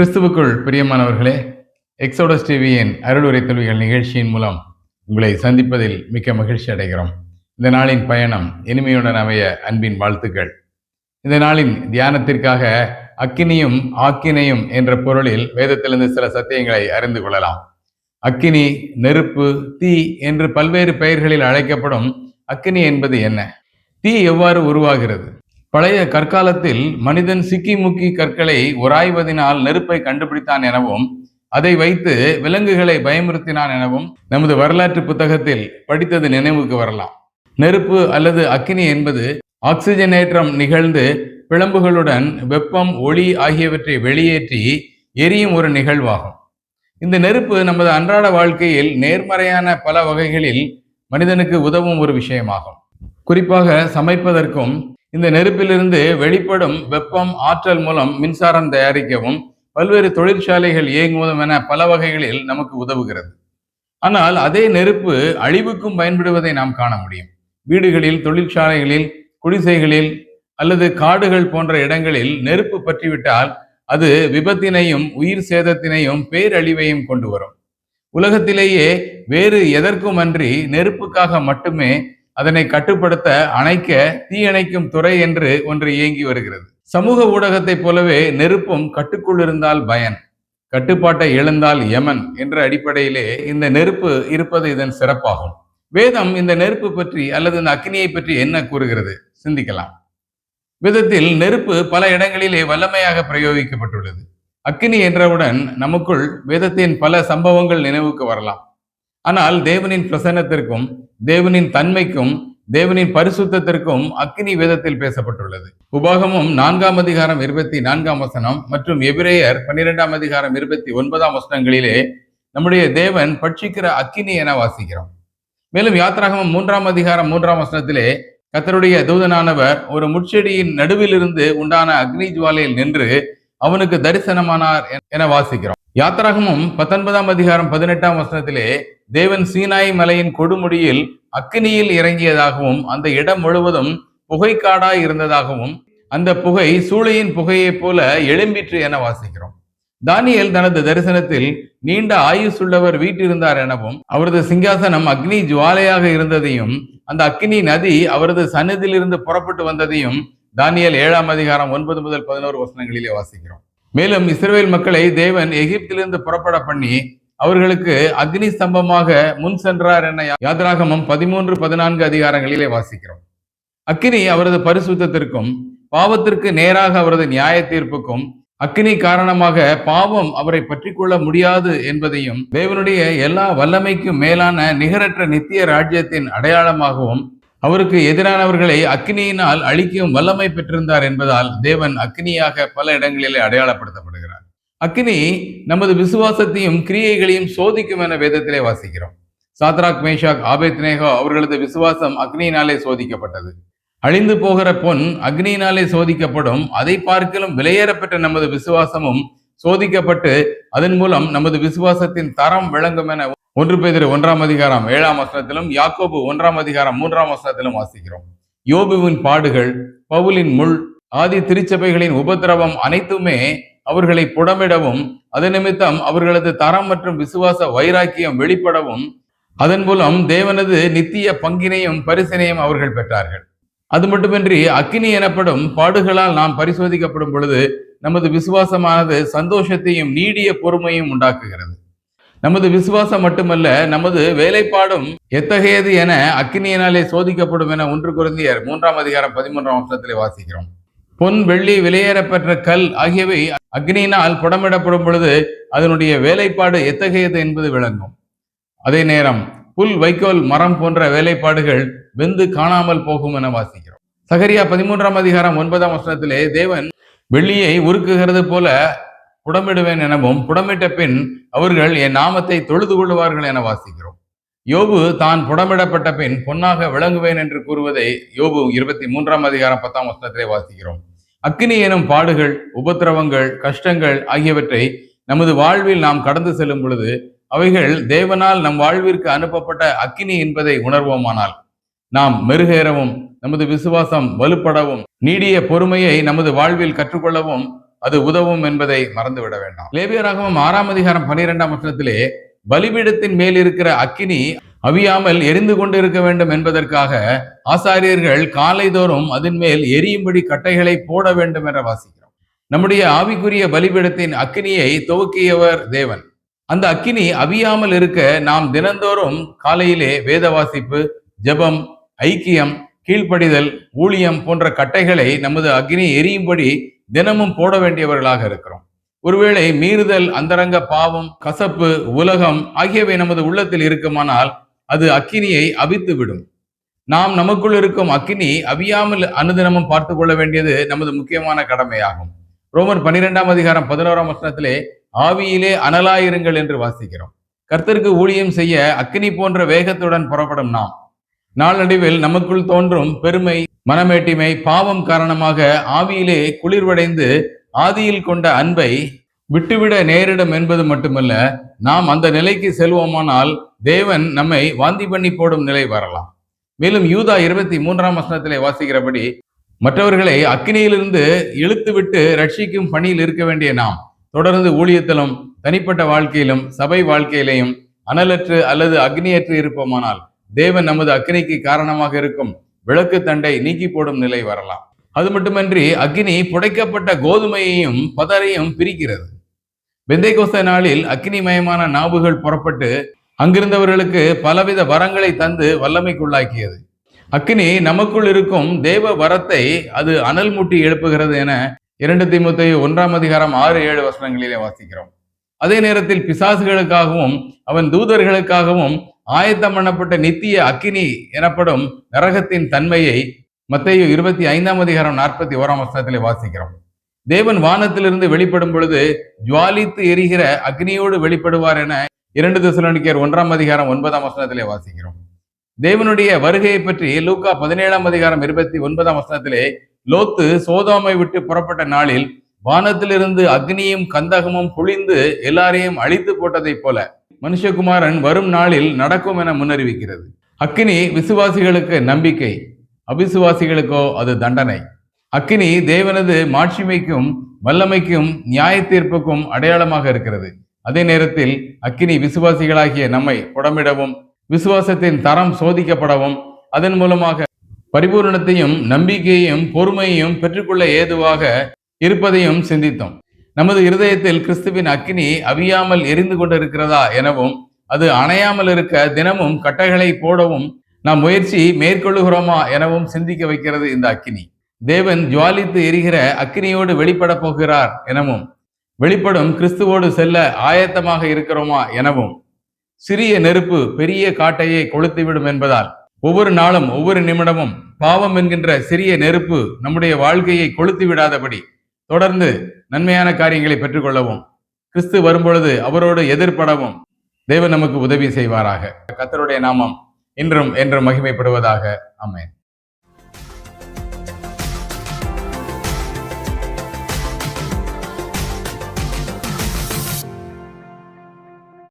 கிறிஸ்துவுக்குள் பிரியமானவர்களே, எக்ஸோடஸ் டிவியின் அருளுரை தொல்விகள் நிகழ்ச்சியின் மூலம் உங்களை சந்திப்பதில் மிக்க மகிழ்ச்சி அடைகிறோம். இந்த நாளின் பயணம் இனிமையுடன் அமைய அன்பின் வாழ்த்துக்கள். இந்த நாளின் தியானத்திற்காக அக்கினியும் ஆக்கினையும் என்ற பொருளில் வேதத்திலிருந்து சில சத்தியங்களை அறிந்து கொள்ளலாம். அக்கினி, நெருப்பு, தீ என்று பல்வேறு பெயர்களில் அழைக்கப்படும் அக்கினி என்பது என்ன? தீ எவ்வாறு உருவாகிறது? பழைய கற்காலத்தில் மனிதன் சிக்கி முக்கி கற்களை உராய்வதினால் நெருப்பை கண்டுபிடித்தான் எனவும் அதை வைத்து விலங்குகளை பயமுறுத்தினான் எனவும் நமது வரலாற்று புத்தகத்தில் படித்தது நினைவுக்கு வரலாம். நெருப்பு அல்லது அக்கினி என்பது ஆக்சிஜனேற்றம் நிகழ்ந்து பிளம்புகளுடன் வெப்பம், ஒளி ஆகியவற்றை வெளியேற்றி எரியும் ஒரு நிகழ்வாகும். இந்த நெருப்பு நமது அன்றாட வாழ்க்கையில் நேர்மறையான பல வகைகளில் மனிதனுக்கு உதவும் ஒரு விஷயமாகும். குறிப்பாக சமைப்பதற்கும் இந்த நெருப்பிலிருந்து வெளிப்படும் வெப்பம், ஆற்றல் மூலம் மின்சாரம் தயாரிக்கவும் பல்வேறு தொழிற்சாலைகள் இயங்குவதும் என பல வகைகளில் நமக்கு உதவுகிறது. ஆனால் அதே நெருப்பு அழிவுக்கும் பயன்படுவதை நாம் காண முடியும். வீடுகளில், தொழிற்சாலைகளில், குடிசைகளில் அல்லது காடுகள் போன்ற இடங்களில் நெருப்பு பற்றிவிட்டால் அது விபத்தினையும் உயிர் சேதத்தினையும் பேரழிவையும் கொண்டு வரும். உலகத்திலேயே வேறு எதற்குமன்றி நெருப்புக்காக மட்டுமே அதனை கட்டுப்படுத்த, அணைக்க தீயணைக்கும் துறை என்று ஒன்று இயங்கி வருகிறது. சமூக ஊடகத்தைப் போலவே நெருப்பும் கட்டுக்குள் இருந்தால் பயன், கட்டுப்பாட்டை இழந்தால் யமன் என்ற அடிப்படையிலே இந்த நெருப்பு இருப்பது இதன் சிறப்பாகும். வேதம் இந்த நெருப்பு பற்றி அல்லது இந்த அக்கினியை பற்றி என்ன கூறுகிறது சிந்திக்கலாம். வேதத்தில் நெருப்பு பல இடங்களிலே வல்லமையாக பிரயோகிக்கப்பட்டுள்ளது. அக்கினி என்றவுடன் நமக்குள் வேதத்தின் பல சம்பவங்கள் நினைவுக்கு வரலாம். ஆனால் தேவனின் பிரசன்னத்திற்கும், தேவனின் தன்மைக்கும், தேவனின் பரிசுத்தத்திற்கும் அக்கினி வேதத்தில் பேசப்பட்டுள்ளது. உபாகமம் 4 அதிகாரம் 24 மற்றும் எபிரேயர் 12 அதிகாரம் 29 நம்முடைய தேவன் பட்சிக்கிற அக்கினி என வாசிக்கிறோம். மேலும் யாத்ராகமம் 3 அதிகாரம் 3 கர்த்தருடைய தூதனானவர் ஒரு முட்செடியின் நடுவிலிருந்து உண்டான அக்னி ஜுவாலையில் நின்று அவனுக்கு தரிசனமானார் என வாசிக்கிறோம். யாத்ராகமம் 19 அதிகாரம் 18 தேவன் சீனாய் மலையின் கொடுமுடியில் அக்கினியில் இறங்கியதாகவும் அந்த இடம் முழுவதும் புகைக்காடாய் இருந்ததாகவும் அந்த புகை சூளையின் புகையைப் போல எழும்பிற்று என வாசிக்கிறோம். தானியேல் தனது தரிசனத்தில் நீண்ட ஆயுசுள்ளவர் வீட்டிருந்தார் எனவும் அவரது சிங்காசனம் அக்னி ஜுவாலையாக இருந்ததையும் அந்த அக்கினி நதி அவரது சன்னதியிலிருந்து புறப்பட்டு வந்ததையும் தானியேல் 7 அதிகாரம் 9 முதல் 11 வாசிக்கிறோம். மேலும் இஸ்ரவேல் மக்களை தேவன் எகிப்திலிருந்து புறப்பட பண்ணி அவர்களுக்கு அக்னி ஸ்தம்பமாக முன் சென்றார் என யாத்ராகமம் 13-14 அதிகாரங்களிலே வாசிக்கிறோம். அக்கினி அவரது பரிசுத்தத்திற்கும், பாவத்திற்கு நேராக அவரது நியாய தீர்ப்புக்கும், அக்கினி காரணமாக பாவம் அவரை பற்றி கொள்ள முடியாது என்பதையும், தேவனுடைய எல்லா வல்லமைக்கும் மேலான நிகரற்ற நித்திய ராஜ்யத்தின் அடையாளமாகவும் அவருக்கு எதிரானவர்களை அக்கினியினால் அழிக்கும் வல்லமை பெற்றிருந்தார் என்பதால் தேவன் அக்கினியாக பல இடங்களிலே அடையாளப்படுத்தப்படுகிறார். அக்கினி நமது விசுவாசத்தையும் கிரியைகளையும் சோதிக்கும் என வேதத்திலே வாசிக்கிறோம். சாத்ராக், மேஷாக், ஆபேத்நேகோ அவர்களது விசுவாசம் அக்னியினாலே சோதிக்கப்பட்டது. அழிந்து போகிற பொன் அக்னியினாலே சோதிக்கப்படும். அதை பார்க்கலும் விலையேறப்பட்ட நமது விசுவாசமும் சோதிக்கப்பட்டு அதன் மூலம் நமது விசுவாசத்தின் தரம் விளங்கும் என 1 பேதுரு 1 அதிகாரம் 7 யாக்கோபு 1 அதிகாரம் 3 வாசிக்கிறோம். யோபுவின் பாடுகள், பவுலின் முள், ஆதி திருச்சபைகளின் உபத்திரவம் அனைத்துமே அவர்களை புடமிடவும், அதன் நிமித்தம் அவர்களது தரம் மற்றும் விசுவாச வைராக்கியம் வெளிப்படவும், அதன் மூலம் தேவனது நித்திய பங்கினையும் பரிசினையும் அவர்கள் பெற்றார்கள். அது மட்டுமின்றி அக்கினி எனப்படும் பாடுகளால் நாம் பரிசோதிக்கப்படும் பொழுது நமது விசுவாசமானது சந்தோஷத்தையும் நீடிய பொறுமையும் உண்டாக்குகிறது. நமது விசுவாசம் மட்டுமல்ல, நமது வேலைப்பாடும் எத்தகையது என அக்கினியினாலே சோதிக்கப்படும் என 1 கொரிந்தியர் 3 அதிகாரம் 13 வாசிக்கிறோம். பொன், வெள்ளி, விலையேறப்பெற்ற கல் ஆகியவை அக்னியினால் புடமிடப்படும் பொழுது அதனுடைய வேலைப்பாடு எத்தகையது என்பது விளங்கும். அதே நேரம் புல், வைக்கோல், மரம் போன்ற வேலைப்பாடுகள் வெந்து காணாமல் போகும் என வாசிக்கிறோம். சகரியா 13 அதிகாரம் 9 தேவன் வெள்ளியை உருக்குகிறது போல புடமிடுவேன் எனவும், புடமிட்ட பின் அவர்கள் என் நாமத்தை தொழுது கொள்வார்கள் என வாசிக்கிறோம். யோபு தான் புடமிடப்பட்ட பின் பொன்னாக விளங்குவேன் என்று கூறுவதை யோபு 23 அதிகாரம் 10 வாசிக்கிறோம். அக்கினி எனும் பாடுகள், உபத்திரவங்கள், கஷ்டங்கள் ஆகியவற்றை நமது வாழ்வில் நாம் கடந்து செல்லும் பொழுது அவைகள் தேவனால் நம் வாழ்விற்கு அனுப்பப்பட்ட அக்கினி என்பதை உணர்வோமானால் நாம் மெருகேறவும், நமது விசுவாசம் வலுப்படவும், நீடிய பொறுமையை நமது வாழ்வில் கற்றுக்கொள்ளவும் அது உதவும் என்பதை மறந்துவிட வேண்டாம். லேவியராகமம் 6ஆம் அதிகாரம் 12ஆம் வசனத்திலே பலிபீடத்தின் மேல் இருக்கிற அக்கினி அவியாமல் எரிந்து கொண்டு இருக்க வேண்டும் என்பதற்காக ஆசாரியர்கள் காலைதோறும் அதன் மேல் எரியும்படி கட்டைகளை போட வேண்டும் என்ற வாசிக்கிறோம். நம்முடைய ஆவிக்குரிய பலிபீடத்தின் அக்கினியை துவக்கியவர் தேவன். அந்த அக்கினி அவியாமல் இருக்க நாம் தினந்தோறும் காலையிலே வேத வாசிப்பு, ஜெபம், ஐக்கியம், கீழ்ப்படிதல், ஊழியம் போன்ற கட்டைகளை நமது அக்கினி எரியும்படி தினமும் போட வேண்டியவர்களாக இருக்கிறோம். ஒருவேளை மீறுதல், அந்தரங்க பாவம், கசப்பு, உலகம் ஆகியவை நமது உள்ளத்தில் இருக்குமானால் அது அக்கினியை அவித்து விடும். நாம் நமக்குள் இருக்கும் அக்கினி அவியாமல் அனுதினமும் பார்த்து கொள்ள வேண்டியது நமது முக்கியமான கடமையாகும். ரோமர் 12ஆம் அதிகாரம் 11ஆம் வசனத்திலே ஆவியிலே அனலாயிருங்கள் என்று வாசிக்கிறோம். கர்த்தருக்கு ஊழியம் செய்ய அக்கினி போன்ற வேகத்துடன் புறப்படும் நாம் நாளடைவில் நமக்குள் தோன்றும் பெருமை, மனமேட்டிமை, பாவம் காரணமாக ஆவியிலே குளிர்வடைந்து ஆதியில் கொண்ட அன்பை விட்டுவிட நேரிடும் என்பது மட்டுமல்ல, நாம் அந்த நிலைக்கு செல்வோமானால் தேவன் நம்மை வாந்தி பண்ணி போடும் நிலை வரலாம். மேலும் யூதா 23ஆம் வசனத்திலே வாசிக்கிறபடி மற்றவர்களை அக்கினியிலிருந்து இழுத்துவிட்டு ரட்சிக்கும் பணியில் இருக்க வேண்டிய நாம் தொடர்ந்து ஊழியத்திலும் தனிப்பட்ட வாழ்க்கையிலும் சபை வாழ்க்கையிலையும் அனலற்று அல்லது அக்னியற்று இருப்போமானால் தேவன் நமது அக்கினிக்கு காரணமாக இருக்கும் விளக்கு தண்டை நீக்கி போடும் நிலை வரலாம். அது மட்டுமன்றி அக்கினி புடைக்கப்பட்ட கோதுமையையும் பதரையும் பிரிக்கிறது. பெந்தைகோஸ்தே நாளில் அக்கினிமயமான நாவுகள் புறப்பட்டு அங்கிருந்தவர்களுக்கு பலவித வரங்களை தந்து வல்லமைக்குள்ளாக்கியது. அக்கினி நமக்குள் இருக்கும் தேவ வரத்தை அது அனல் மூட்டி எழுப்புகிறது என 2 தீமோத்தேயு 1ஆம் அதிகாரம் 6-7 வசனங்களிலே வாசிக்கிறோம். அதே நேரத்தில் பிசாசுகளுக்காகவும் அவன் தூதர்களுக்காகவும் ஆயத்தம் பண்ணப்பட்ட நித்திய அக்கினி எனப்படும் நரகத்தின் தன்மையை மத்தேயு 25ஆம் அதிகாரம் 41ஆம் வசனத்திலே வாசிக்கிறோம். தேவன் வானத்திலிருந்து வெளிப்படும் பொழுது ஜுவாலித்து எரிகிற அக்னியோடு வெளிப்படுவார் என 2 தெசலோனிக்கேயர் 1ஆம் அதிகாரம் 9ஆம் வசனத்திலே வாசிக்கிறோம். தேவனுடைய வருகையை பற்றி லூக்கா 17ஆம் அதிகாரம் 29ஆம் வசனத்திலே லோத்து சோதோமை விட்டு புறப்பட்ட நாளில் வானத்திலிருந்து அக்னியும் கந்தகமும் பொழிந்து எல்லாரையும் அழித்து போட்டதை போல மனுஷகுமாரன் வரும் நாளில் நடக்கும் என முன்னறிவிக்கிறது. அக்கினி விசுவாசிகளுக்கு நம்பிக்கை, அவிசுவாசிகளுக்கோ அது தண்டனை. அக்கினி தேவனது மாட்சிமைக்கும் வல்லமைக்கும் நியாய தீர்ப்புக்கும் அடையாளமாக இருக்கிறது. அதே நேரத்தில் அக்கினி விசுவாசிகளாகிய நம்மை புடமிடவும் விசுவாசத்தின் தரம் சோதிக்கப்படவும் அதன் மூலமாக பரிபூரணத்தையும் நம்பிக்கையையும் பொறுமையையும் பெற்றுக்கொள்ள ஏதுவாக இருப்பதையும் சிந்தித்தோம். நமது இருதயத்தில் கிறிஸ்துவின் அக்கினி அவியாமல் எரிந்து கொண்டிருக்கிறதா எனவும் அது அணையாமல் இருக்க தினமும் கட்டைகளை போடவும் நாம் முயற்சி மேற்கொள்ளுகிறோமா எனவும் சிந்திக்க வைக்கிறது இந்த அக்கினி. தேவன் ஜுவாலித்து எரிகிற அக்கினியோடு வெளிப்பட போகிறார் எனவும் வெளிப்படும் கிறிஸ்துவோடு செல்ல ஆயத்தமாக இருக்கிறோமா எனவும் சிறிய நெருப்பு பெரிய காட்டையை கொளுத்திவிடும் என்பதால் ஒவ்வொரு நாளும் ஒவ்வொரு நிமிடமும் பாவம் என்கின்ற சிறிய நெருப்பு நம்முடைய வாழ்க்கையை கொளுத்தி விடாதபடி தொடர்ந்து நன்மையான காரியங்களை பெற்றுக்கொள்ளவும் கிறிஸ்து வரும்பொழுது அவரோடு எதிர்படவும் தேவன் நமக்கு உதவி செய்வாராக. கர்த்தருடைய நாமம் இன்றும் என்றும் மகிமைப்படுவதாக. ஆமென்.